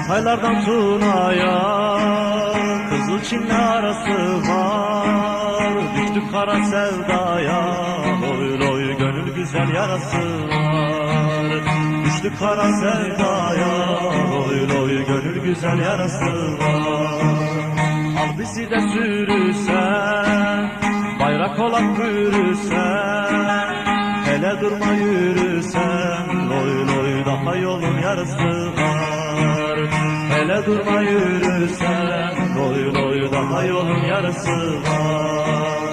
Hataylardan Tuna'ya Kızılçin'le arası var. Düştük kara sevdaya, loy loy gönül güzel yarası var. Düştük kara sevdaya, loy loy gönül güzel yarası var. Al bizi de sürüsen, bayrak olan bürüsen, hele durma yürüsen, loy loy daha yolun yarısı var. Hele durma yürüsen, loy loy daha yolun yarısı var.